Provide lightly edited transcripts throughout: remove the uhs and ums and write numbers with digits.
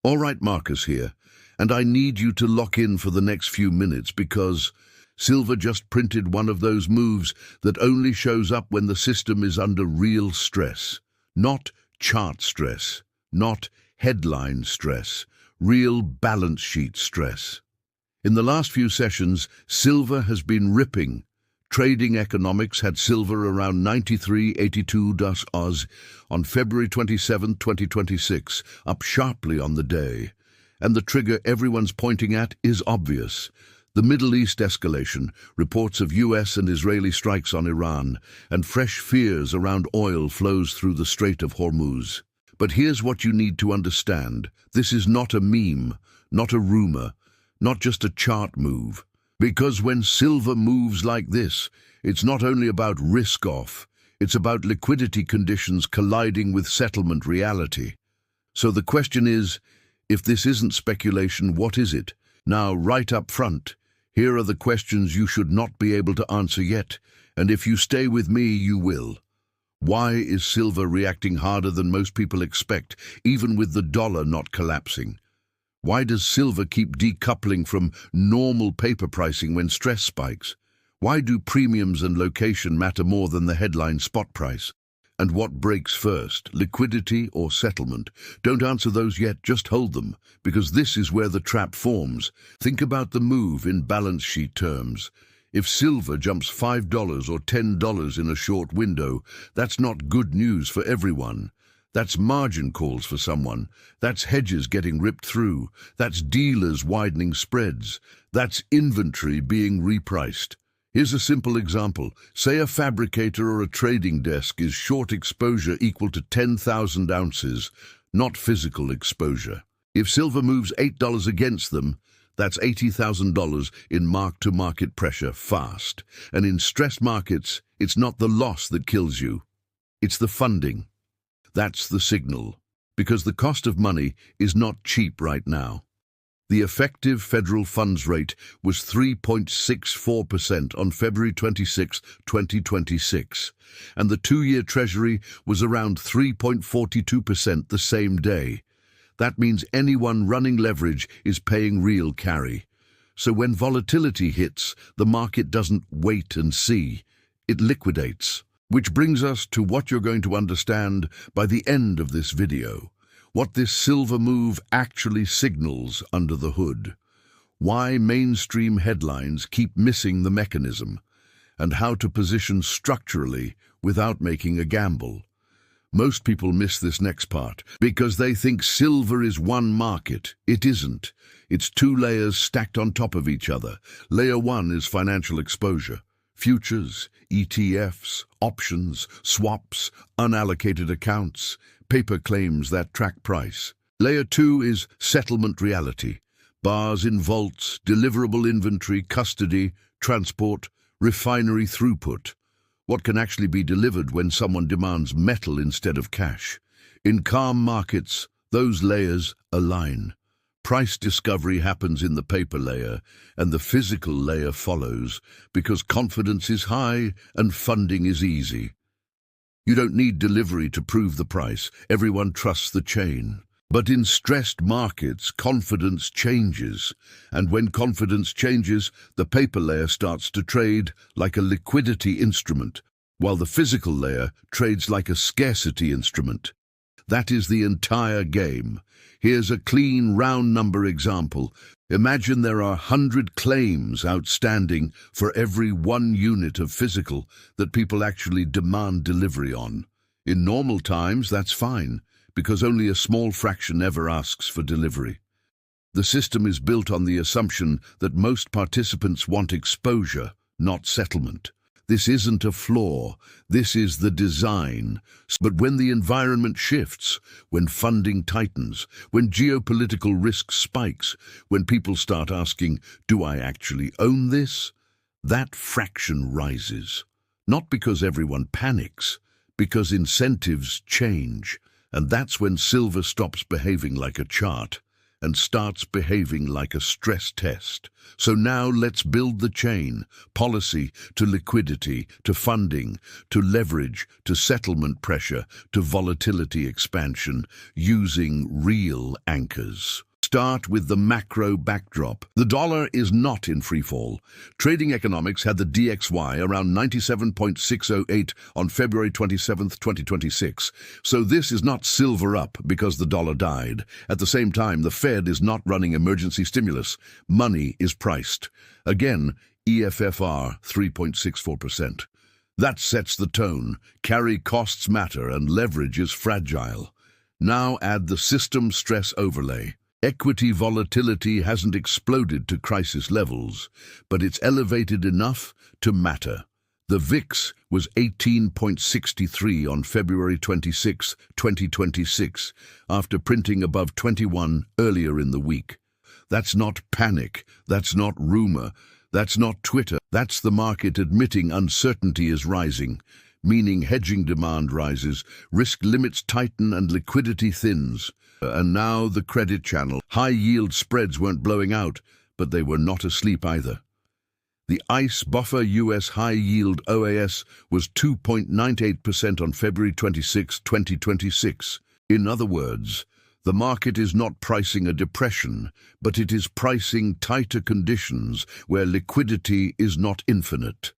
All right, Marcus here, and I need you to lock in for the next few minutes because silver just printed one of those moves that only shows up when the system is under real stress. Not chart stress, not headline stress, real balance sheet stress. In the last few sessions, silver has been ripping. Trading Economics had silver around 93.82 Oz on February 27, 2026, up sharply on the day. And the trigger everyone's pointing at is obvious. The Middle East escalation, reports of US and Israeli strikes on Iran, and fresh fears around oil flows through the Strait of Hormuz. But here's what you need to understand. This is not a meme, not a rumor, not just a chart move. Because when silver moves like this, it's not only about risk-off, it's about liquidity conditions colliding with settlement reality. So the question is, if this isn't speculation, what is it? Now, right up front, here are the questions you should not be able to answer yet, and if you stay with me, you will. Why is silver reacting harder than most people expect, even with the dollar not collapsing? Why does silver keep decoupling from normal paper pricing when stress spikes? Why do premiums and location matter more than the headline spot price? And what breaks first, liquidity or settlement? Don't answer those yet, just hold them, because this is where the trap forms. Think about the move in balance sheet terms. If silver jumps $5 or $10 in a short window, that's not good news for everyone. That's margin calls for someone. That's hedges getting ripped through. That's dealers widening spreads. That's inventory being repriced. Here's a simple example. Say a fabricator or a trading desk is short exposure equal to 10,000 ounces, not physical exposure. If silver moves $8 against them, that's $80,000 in mark-to-market pressure fast. And in stressed markets, it's not the loss that kills you. It's the funding. That's the signal, because the cost of money is not cheap right now. The effective federal funds rate was 3.64% on February 26, 2026, and the two-year Treasury was around 3.42% the same day. That means anyone running leverage is paying real carry. So when volatility hits, the market doesn't wait and see, it liquidates. Which brings us to what you're going to understand by the end of this video. What this silver move actually signals under the hood. Why mainstream headlines keep missing the mechanism. And how to position structurally without making a gamble. Most people miss this next part because they think silver is one market. It isn't. It's two layers stacked on top of each other. Layer one is financial exposure. Futures, ETFs, options, swaps, unallocated accounts, paper claims that track price. Layer 2 is settlement reality. Bars in vaults, deliverable inventory, custody, transport, refinery throughput. What can actually be delivered when someone demands metal instead of cash? In calm markets, those layers align. Price discovery happens in the paper layer, and the physical layer follows, because confidence is high and funding is easy. You don't need delivery to prove the price. Everyone trusts the chain. But in stressed markets, confidence changes. And when confidence changes, the paper layer starts to trade like a liquidity instrument, while the physical layer trades like a scarcity instrument. That is the entire game. Here's a clean round number example. Imagine there are 100 claims outstanding for every 1 unit of physical that people actually demand delivery on. In normal times, that's fine, because only a small fraction ever asks for delivery. The system is built on the assumption that most participants want exposure, not settlement. This isn't a flaw, this is the design. But when the environment shifts, when funding tightens, when geopolitical risk spikes, when people start asking, do I actually own this? That fraction rises. Not because everyone panics, because incentives change. And that's when silver stops behaving like a chart and starts behaving like a stress test. So now let's build the chain, policy to liquidity, to funding, to leverage, to settlement pressure, to volatility expansion, using real anchors. Start with the macro backdrop. The dollar is not in freefall. Trading Economics had the DXY around 97.608 on February 27, 2026. So this is not silver up because the dollar died. At the same time, the Fed is not running emergency stimulus. Money is priced. Again, EFFR 3.64%. That sets the tone. Carry costs matter and leverage is fragile. Now add the system stress overlay. Equity volatility hasn't exploded to crisis levels, but it's elevated enough to matter. The VIX was 18.63 on February 26, 2026, after printing above 21 earlier in the week. That's not panic, that's not rumor, that's not Twitter, that's the market admitting uncertainty is rising, meaning hedging demand rises, risk limits tighten and liquidity thins. And now the credit channel. High-yield spreads weren't blowing out, but they were not asleep either. The ICE buffer US high-yield OAS was 2.98% on February 26, 2026. In other words, the market is not pricing a depression, but it is pricing tighter conditions where liquidity is not infinite.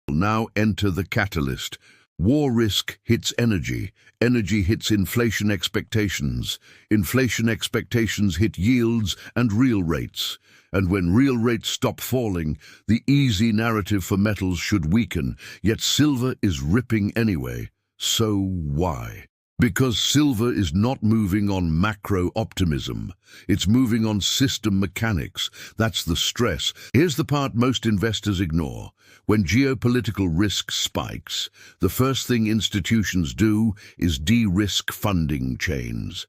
Now enter the catalyst. War risk hits energy. Energy hits inflation expectations. Inflation expectations hit yields and real rates. And when real rates stop falling, the easy narrative for metals should weaken, yet silver is ripping anyway. So why? Because silver is not moving on macro optimism. It's moving on system mechanics. That's the stress. Here's the part most investors ignore. When geopolitical risk spikes, the first thing institutions do is de-risk funding chains.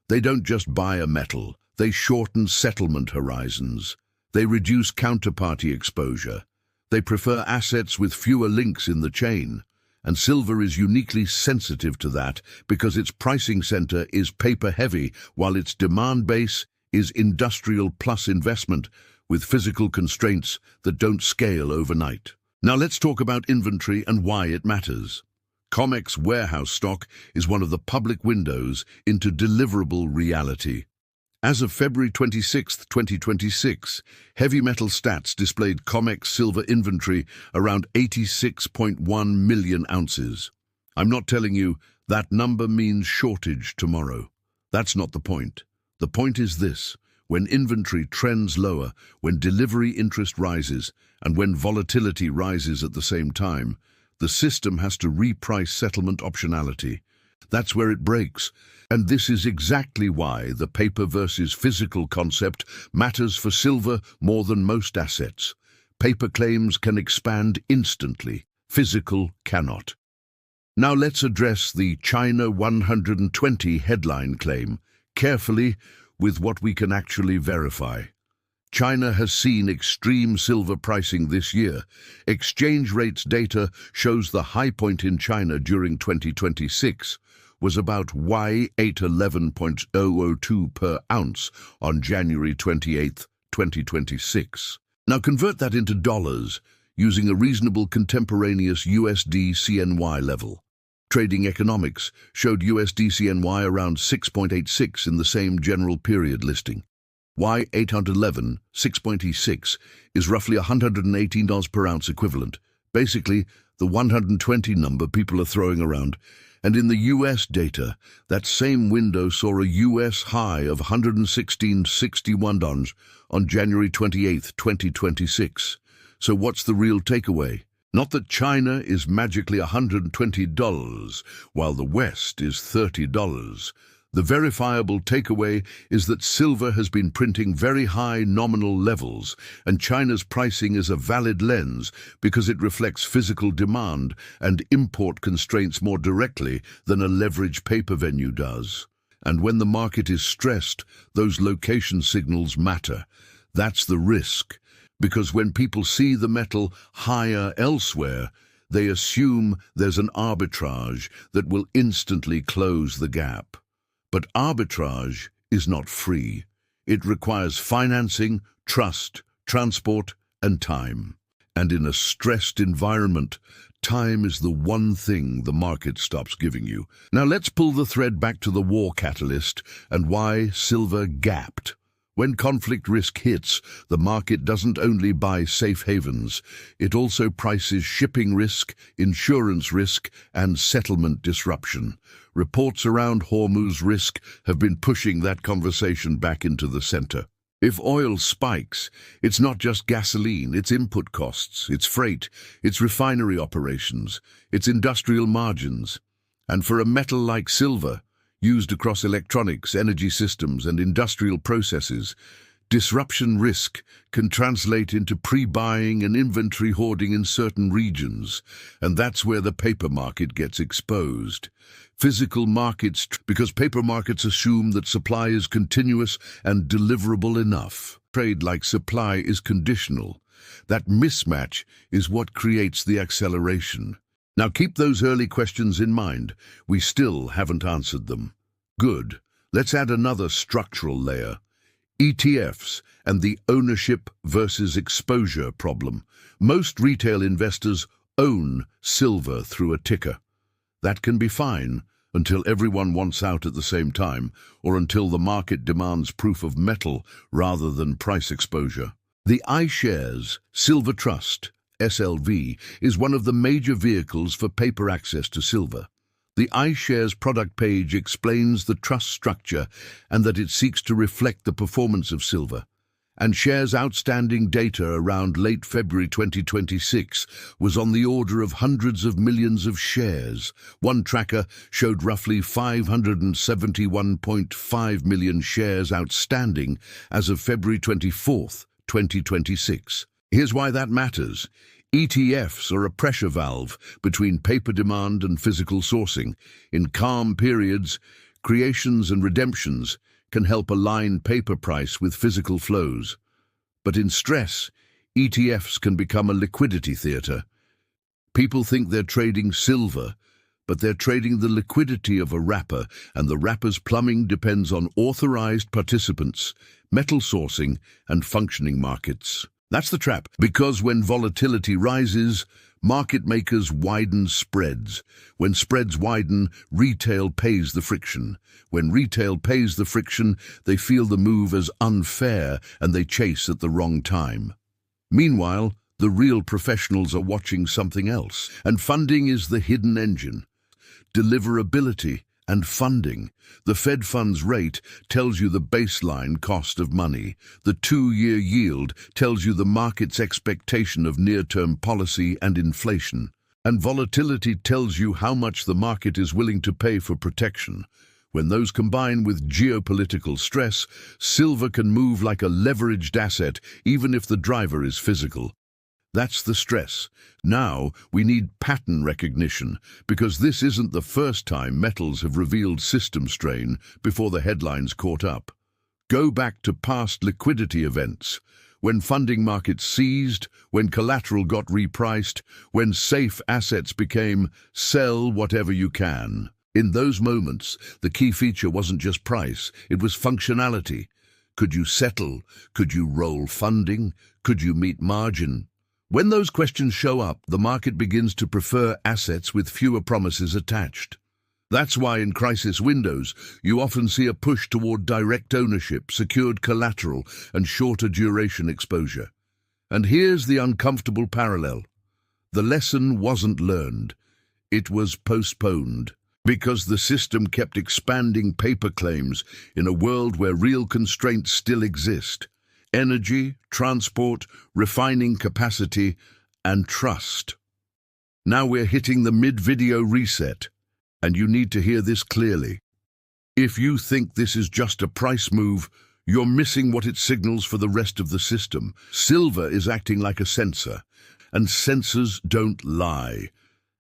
They don't just buy a metal. They shorten settlement horizons. They reduce counterparty exposure. They prefer assets with fewer links in the chain. And silver is uniquely sensitive to that because its pricing center is paper-heavy while its demand base is industrial plus investment with physical constraints that don't scale overnight. Now let's talk about inventory and why it matters. COMEX warehouse stock is one of the public windows into deliverable reality. As of February 26, 2026, heavy metal stats displayed COMEX silver inventory around 86.1 million ounces. I'm not telling you that number means shortage tomorrow. That's not the point. The point is this: when inventory trends lower, when delivery interest rises, and when volatility rises at the same time, the system has to reprice settlement optionality. That's where it breaks. And this is exactly why the paper versus physical concept matters for silver more than most assets. Paper claims can expand instantly. Physical cannot. Now let's address the China 120 headline claim carefully with what we can actually verify. China has seen extreme silver pricing this year. Exchange rates data shows the high point in China during 2026 was about Y811.002 per ounce on January 28, 2026. Now convert that into dollars using a reasonable contemporaneous USD CNY level. Trading Economics showed USD CNY around 6.86 in the same general period listing. Y811, 6.86, is roughly $118 per ounce equivalent, basically the 120 number people are throwing around. And in the US data, that same window saw a US high of $116.61 on January 28, 2026. So what's the real takeaway? Not that China is magically $120, while the West is $30. The verifiable takeaway is that silver has been printing very high nominal levels, and China's pricing is a valid lens because it reflects physical demand and import constraints more directly than a leveraged paper venue does. And when the market is stressed, those location signals matter. That's the risk, because when people see the metal higher elsewhere, they assume there's an arbitrage that will instantly close the gap. But arbitrage is not free. It requires financing, trust, transport, and time. And in a stressed environment, time is the one thing the market stops giving you. Now let's pull the thread back to the war catalyst and why silver gapped. When conflict risk hits, the market doesn't only buy safe havens, it also prices shipping risk, insurance risk, and settlement disruption. Reports around Hormuz risk have been pushing that conversation back into the center. If oil spikes, it's not just gasoline, it's input costs, it's freight, it's refinery operations, it's industrial margins. And for a metal like silver, used across electronics, energy systems, and industrial processes, disruption risk can translate into pre-buying and inventory hoarding in certain regions, and that's where the paper market gets exposed. Physical markets, because paper markets assume that supply is continuous and deliverable enough. Trade like supply is conditional. That mismatch is what creates the acceleration. Now keep those early questions in mind. We still haven't answered them. Good. Let's add another structural layer. ETFs and the ownership versus exposure problem. Most retail investors own silver through a ticker. That can be fine until everyone wants out at the same time, or until the market demands proof of metal rather than price exposure. The iShares Silver Trust, SLV, is one of the major vehicles for paper access to silver. The iShares product page explains the trust structure and that it seeks to reflect the performance of silver, and shares outstanding data around late February 2026 was on the order of hundreds of millions of shares. One tracker showed roughly 571.5 million shares outstanding as of February 24, 2026. Here's why that matters. ETFs are a pressure valve between paper demand and physical sourcing. In calm periods, creations and redemptions can help align paper price with physical flows. But in stress, ETFs can become a liquidity theater. People think they're trading silver, but they're trading the liquidity of a wrapper, and the wrapper's plumbing depends on authorized participants, metal sourcing, and functioning markets. That's the trap, because when volatility rises, market makers widen spreads. When spreads widen, retail pays the friction. When retail pays the friction, they feel the move as unfair and they chase at the wrong time. Meanwhile, the real professionals are watching something else, and funding is the hidden engine. Deliverability and funding. The Fed funds rate tells you the baseline cost of money. The 2-year yield tells you the market's expectation of near-term policy and inflation. And volatility tells you how much the market is willing to pay for protection. When those combine with geopolitical stress, silver can move like a leveraged asset, even if the driver is physical. That's the stress. Now we need pattern recognition, because this isn't the first time metals have revealed system strain before the headlines caught up. Go back to past liquidity events, when funding markets seized, when collateral got repriced, when safe assets became sell whatever you can. In those moments, the key feature wasn't just price, it was functionality. Could you settle? Could you roll funding? Could you meet margin? When those questions show up, the market begins to prefer assets with fewer promises attached. That's why in crisis windows, you often see a push toward direct ownership, secured collateral, and shorter duration exposure. And here's the uncomfortable parallel. The lesson wasn't learned. It was postponed, because the system kept expanding paper claims in a world where real constraints still exist. Energy, transport, refining capacity, and trust. Now we're hitting the mid-video reset, and you need to hear this clearly. If you think this is just a price move, you're missing what it signals for the rest of the system. Silver is acting like a sensor, and sensors don't lie.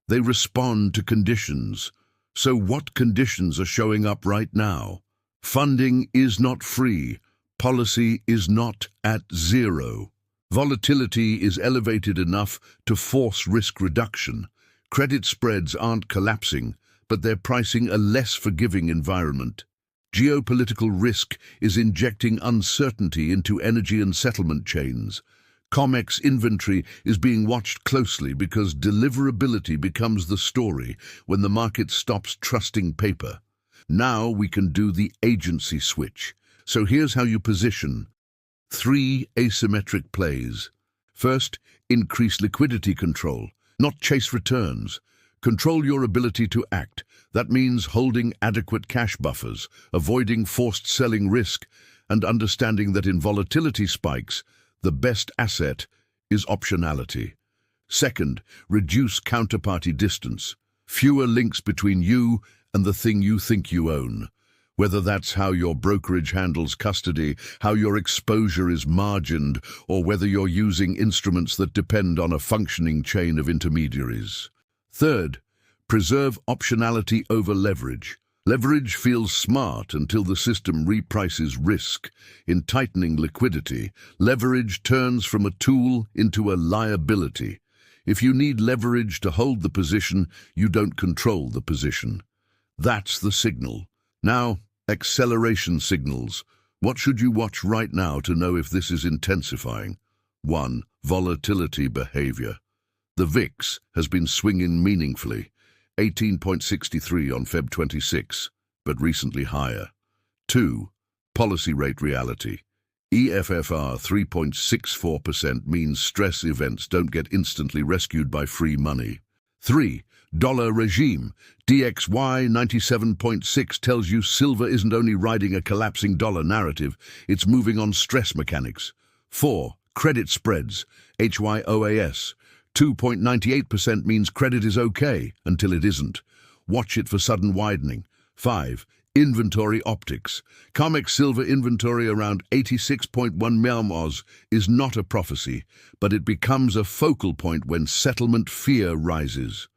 They respond to conditions. So what conditions are showing up right now? Funding is not free. Policy is not at zero. Volatility is elevated enough to force risk reduction. Credit spreads aren't collapsing, but they're pricing a less forgiving environment. Geopolitical risk is injecting uncertainty into energy and settlement chains. COMEX inventory is being watched closely because deliverability becomes the story when the market stops trusting paper. Now we can do the agency switch. So here's how you position. 3 asymmetric plays. First, increase liquidity control, not chase returns. Control your ability to act. That means holding adequate cash buffers, avoiding forced selling risk, and understanding that in volatility spikes, the best asset is optionality. Second, reduce counterparty distance. Fewer links between you and the thing you think you own. Whether that's how your brokerage handles custody, how your exposure is margined, or whether you're using instruments that depend on a functioning chain of intermediaries. Third, preserve optionality over leverage. Leverage feels smart until the system reprices risk. In tightening liquidity, leverage turns from a tool into a liability. If you need leverage to hold the position, you don't control the position. That's the signal. Now, acceleration signals. What should you watch right now to know if this is intensifying? 1. Volatility behavior. The VIX has been swinging meaningfully, 18.63 on Feb 26, but recently higher. 2. Policy rate reality. EFFR 3.64% means stress events don't get instantly rescued by free money. 3. Dollar regime. DXY 97.6 tells you silver isn't only riding a collapsing dollar narrative, it's moving on stress mechanics. 4. Credit spreads. HYOAS. 2.98% means credit is okay until it isn't. Watch it for sudden widening. 5. Inventory optics. COMEX silver inventory around 86.1 million is not a prophecy, but it becomes a focal point when settlement fear rises.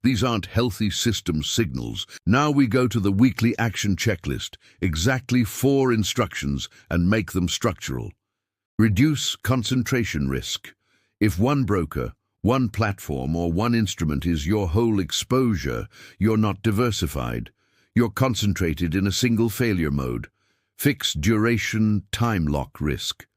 These aren't healthy system signals. Now we go to the weekly action checklist, exactly 4 instructions, and make them structural. Reduce concentration risk. If one broker, one platform, or one instrument is your whole exposure, you're not diversified. You're concentrated in a single failure mode. Fixed duration time lock risk.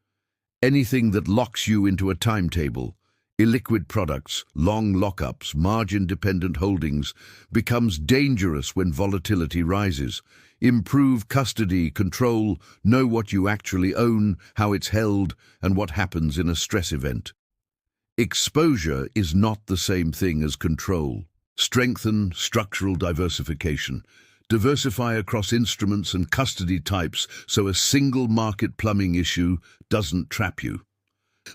Anything that locks you into a timetable, illiquid products, long lockups, margin-dependent holdings, becomes dangerous when volatility rises. Improve custody, control, know what you actually own, how it's held, and what happens in a stress event. Exposure is not the same thing as control. Strengthen structural diversification. Diversify across instruments and custody types so a single market plumbing issue doesn't trap you.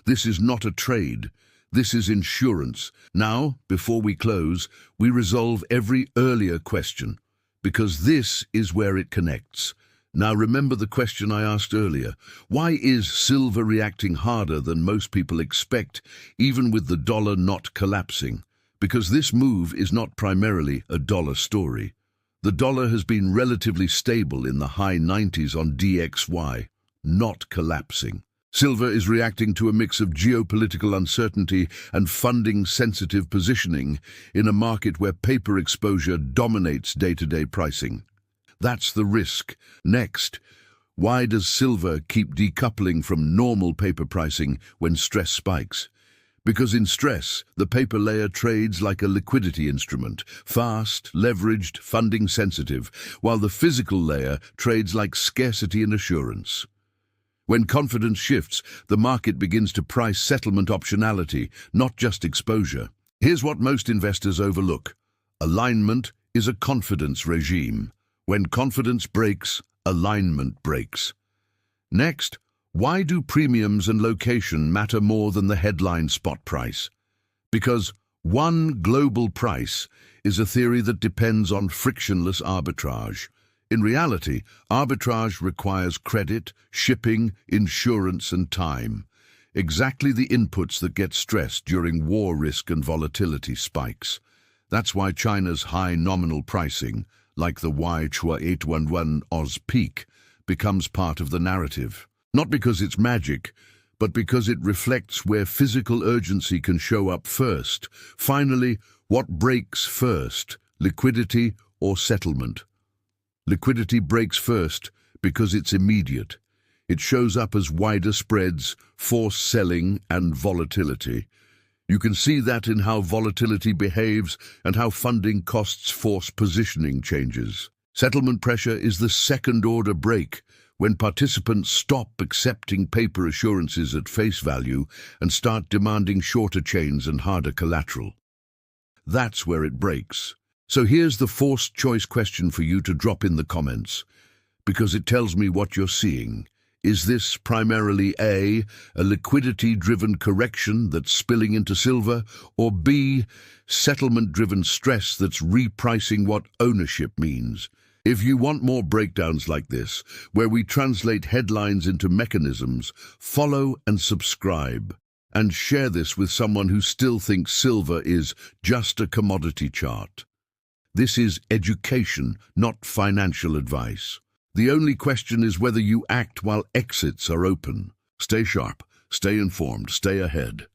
This is not a trade. This is insurance. Now, before we close, we resolve every earlier question, because this is where it connects. Now remember the question I asked earlier. Why is silver reacting harder than most people expect, even with the dollar not collapsing? Because this move is not primarily a dollar story. The dollar has been relatively stable in the high 90s on DXY, not collapsing. Silver is reacting to a mix of geopolitical uncertainty and funding-sensitive positioning in a market where paper exposure dominates day-to-day pricing. That's the risk. Next, why does silver keep decoupling from normal paper pricing when stress spikes? Because in stress, the paper layer trades like a liquidity instrument, fast, leveraged, funding-sensitive, while the physical layer trades like scarcity and assurance. When confidence shifts, the market begins to price settlement optionality, not just exposure. Here's what most investors overlook. Alignment is a confidence regime. When confidence breaks, alignment breaks. Next, why do premiums and location matter more than the headline spot price? Because one global price is a theory that depends on frictionless arbitrage. In reality, arbitrage requires credit, shipping, insurance, and time. Exactly the inputs that get stressed during war risk and volatility spikes. That's why China's high nominal pricing, like the Y-Chua 811 Oz peak, becomes part of the narrative. Not because it's magic, but because it reflects where physical urgency can show up first. Finally, what breaks first, liquidity or settlement? Liquidity breaks first because it's immediate. It shows up as wider spreads, forced selling, and volatility. You can see that in how volatility behaves and how funding costs force positioning changes. Settlement pressure is the second-order break, when participants stop accepting paper assurances at face value and start demanding shorter chains and harder collateral. That's where it breaks. So here's the forced choice question for you to drop in the comments, because it tells me what you're seeing. Is this primarily A, a liquidity-driven correction that's spilling into silver, or B, settlement-driven stress that's repricing what ownership means? If you want more breakdowns like this, where we translate headlines into mechanisms, follow and subscribe. And share this with someone who still thinks silver is just a commodity chart. This is education, not financial advice. The only question is whether you act while exits are open. Stay sharp, stay informed, stay ahead.